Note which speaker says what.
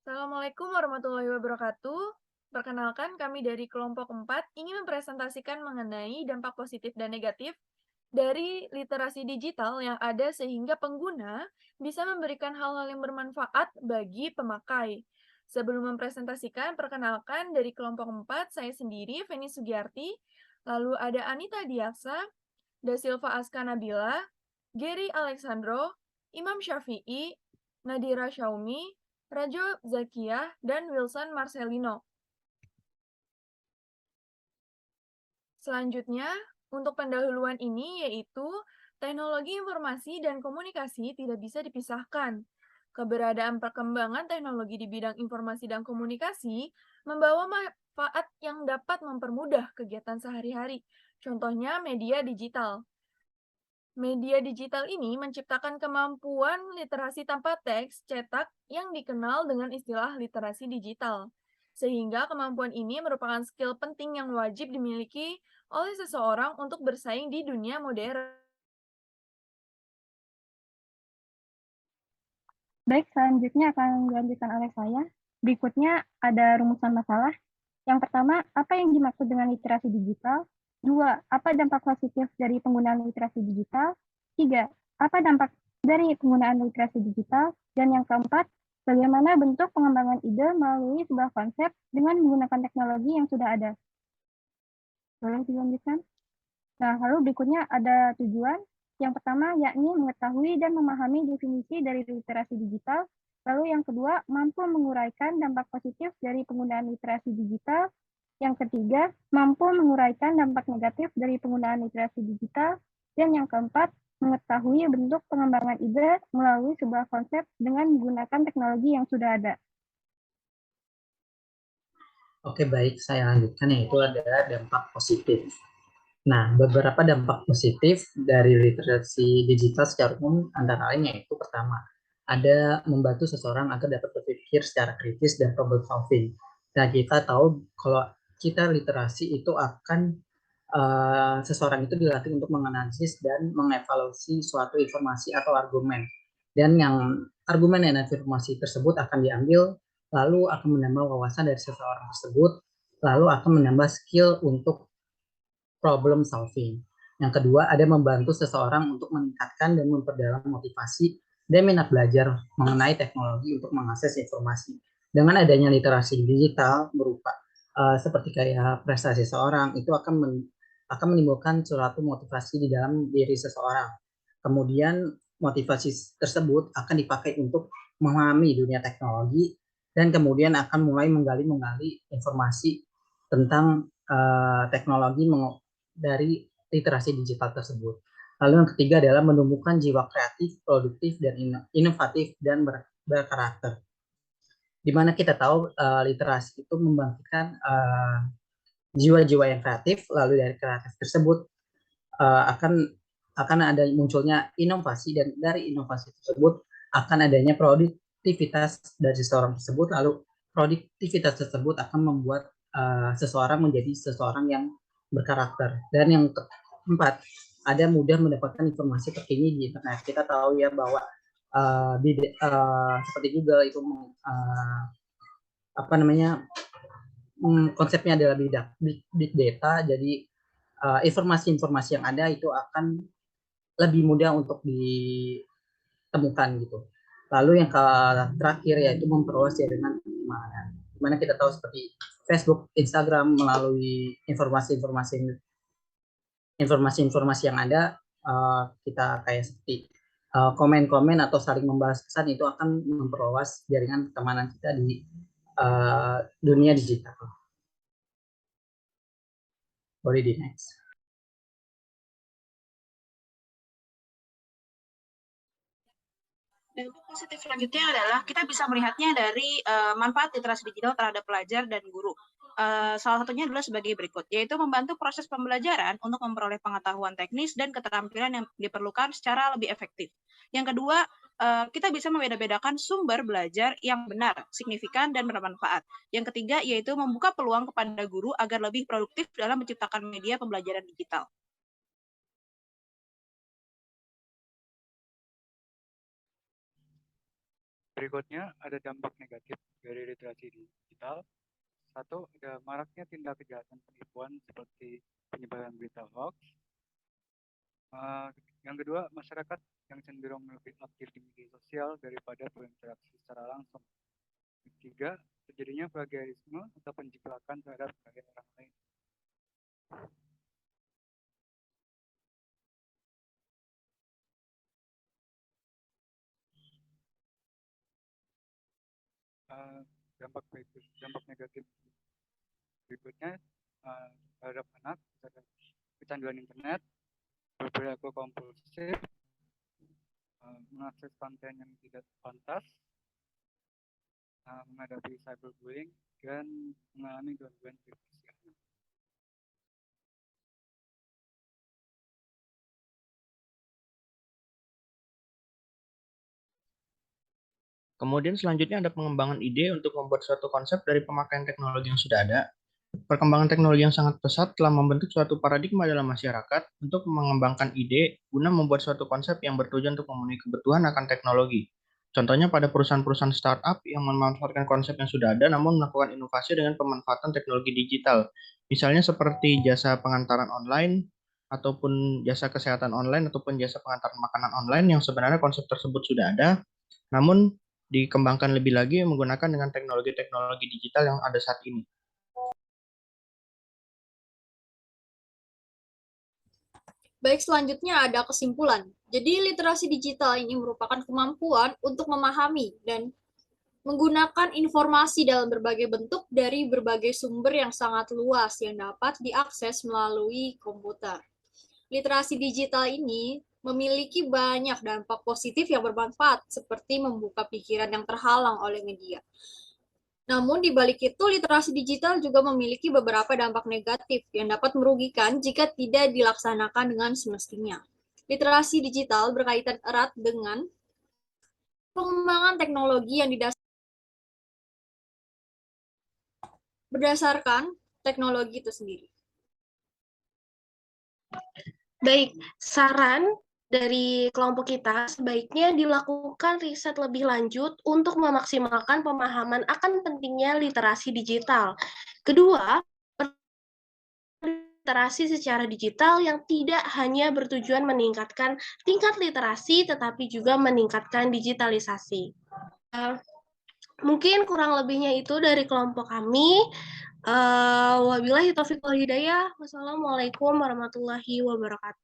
Speaker 1: Assalamualaikum warahmatullahi wabarakatuh. Perkenalkan, kami dari kelompok 4 ingin mempresentasikan mengenai dampak positif dan negatif dari literasi digital yang ada sehingga pengguna bisa memberikan hal-hal yang bermanfaat bagi pemakai. Sebelum mempresentasikan, perkenalkan dari kelompok 4 saya sendiri, Feni Sugiyarti, lalu ada Anita Diaksa, Da Silva Aska Nabila, Gary Alexandro, Imam Syafi'i, Nadira Syaumi, Rajo Zakiyah, dan Wilson Marcelino. Selanjutnya, untuk pendahuluan ini yaitu teknologi informasi dan komunikasi tidak bisa dipisahkan. Keberadaan perkembangan teknologi di bidang informasi dan komunikasi membawa manfaat yang dapat mempermudah kegiatan sehari-hari. Contohnya media digital. Media digital ini menciptakan kemampuan literasi tanpa teks cetak yang dikenal dengan istilah literasi digital. Sehingga kemampuan ini merupakan skill penting yang wajib dimiliki oleh seseorang untuk bersaing di dunia modern.
Speaker 2: Baik, selanjutnya akan dilanjutkan oleh saya. Berikutnya ada rumusan masalah. Yang pertama, apa yang dimaksud dengan literasi digital? Dua, apa dampak positif dari penggunaan literasi digital? Tiga, apa dampak dari penggunaan literasi digital? Dan yang keempat, bagaimana bentuk pengembangan ide melalui sebuah konsep dengan menggunakan teknologi yang sudah ada? Boleh dilanjutkan? Nah, lalu berikutnya ada tujuan. Yang pertama yakni mengetahui dan memahami definisi dari literasi digital. Lalu yang kedua, mampu menguraikan dampak positif dari penggunaan literasi digital. Yang ketiga, mampu menguraikan dampak negatif dari penggunaan literasi digital. Dan yang keempat, mengetahui bentuk pengembangan ide melalui sebuah konsep dengan menggunakan teknologi yang sudah ada.
Speaker 3: Oke, baik, saya lanjutkan yaitu ada dampak positif. Nah, beberapa dampak positif dari literasi digital secara umum antara lain yaitu pertama, ada membantu seseorang agar dapat berpikir secara kritis dan problem solving. Nah, kita tahu kalau kita literasi itu akan seseorang itu dilatih untuk menganalisis dan mengevaluasi suatu informasi atau argumen. Dan yang argumen dan informasi tersebut akan diambil, lalu akan menambah wawasan dari seseorang tersebut, lalu akan menambah skill untuk problem solving. Yang kedua, ada membantu seseorang untuk meningkatkan dan memperdalam motivasi dan minat belajar mengenai teknologi untuk mengakses informasi. Dengan adanya literasi digital berupa seperti kayak prestasi seseorang itu akan menimbulkan suatu motivasi di dalam diri seseorang. Kemudian motivasi tersebut akan dipakai untuk memahami dunia teknologi dan kemudian akan mulai menggali informasi tentang teknologi dari literasi digital tersebut. Lalu yang ketiga adalah menumbuhkan jiwa kreatif, produktif, dan inovatif dan berkarakter. Di mana kita tahu literasi itu membangkitkan jiwa-jiwa yang kreatif, lalu dari kreatif tersebut akan ada munculnya inovasi dan dari inovasi tersebut akan adanya produktivitas dari seseorang tersebut, lalu produktivitas tersebut akan membuat seseorang menjadi seseorang yang berkarakter. Dan yang keempat, ada mudah mendapatkan informasi terkini di internet. Kita tahu ya bahwa seperti Google itu apa namanya konsepnya adalah big data. Jadi informasi-informasi yang ada itu akan lebih mudah untuk ditemukan gitu. Lalu yang terakhir yaitu memperluas jaringan pertemanan. Dimana kita tahu seperti Facebook, Instagram melalui informasi-informasi yang ada kita kayak seperti komen-komen atau saling membahas pesan itu akan memperluas jaringan pertemanan kita di dunia digital. Boleh di next.
Speaker 4: Dampak positif selanjutnya adalah kita bisa melihatnya dari manfaat literasi digital terhadap pelajar dan guru. Salah satunya adalah sebagai berikut, yaitu membantu proses pembelajaran untuk memperoleh pengetahuan teknis dan keterampilan yang diperlukan secara lebih efektif. Yang kedua, kita bisa membeda-bedakan sumber belajar yang benar, signifikan, dan bermanfaat. Yang ketiga, yaitu membuka peluang kepada guru agar lebih produktif dalam menciptakan media pembelajaran digital.
Speaker 5: Berikutnya ada dampak negatif dari literasi digital. Satu, ada maraknya tindak kejahatan penipuan seperti penyebaran berita hoax. Yang kedua, masyarakat yang cenderung lebih aktif di media sosial daripada berinteraksi secara langsung. Ketiga, terjadinya plagiarisme atau penjiplakan terhadap karya orang lain. Dampak negatif berikutnya terhadap anak, terhadap kecanduan internet, berperilaku kompulsif, mengakses konten yang tidak pantas, menghadapi cyberbullying, dan mengalami gangguan privasi anak.
Speaker 6: Kemudian selanjutnya ada pengembangan ide untuk membuat suatu konsep dari pemakaian teknologi yang sudah ada. Perkembangan teknologi yang sangat pesat telah membentuk suatu paradigma dalam masyarakat untuk mengembangkan ide guna membuat suatu konsep yang bertujuan untuk memenuhi kebutuhan akan teknologi. Contohnya pada perusahaan-perusahaan startup yang memanfaatkan konsep yang sudah ada namun melakukan inovasi dengan pemanfaatan teknologi digital. Misalnya seperti jasa pengantaran online, ataupun jasa kesehatan online, ataupun jasa pengantaran makanan online yang sebenarnya konsep tersebut sudah ada, namun dikembangkan lebih lagi menggunakan dengan teknologi-teknologi digital yang ada saat ini.
Speaker 7: Baik, selanjutnya ada kesimpulan. Jadi literasi digital ini merupakan kemampuan untuk memahami dan menggunakan informasi dalam berbagai bentuk dari berbagai sumber yang sangat luas yang dapat diakses melalui komputer. Literasi digital ini memiliki banyak dampak positif yang bermanfaat, seperti membuka pikiran yang terhalang oleh media. Namun di balik itu, literasi digital juga memiliki beberapa dampak negatif yang dapat merugikan jika tidak dilaksanakan dengan semestinya. Literasi digital berkaitan erat dengan pengembangan teknologi yang berdasarkan teknologi itu sendiri.
Speaker 8: Baik, saran dari kelompok kita sebaiknya dilakukan riset lebih lanjut untuk memaksimalkan pemahaman akan pentingnya literasi digital. Kedua, literasi secara digital yang tidak hanya bertujuan meningkatkan tingkat literasi, tetapi juga meningkatkan digitalisasi. Mungkin kurang lebihnya itu dari kelompok kami. Wabillahi taufiq wal hidayah. Wassalamualaikum warahmatullahi wabarakatuh.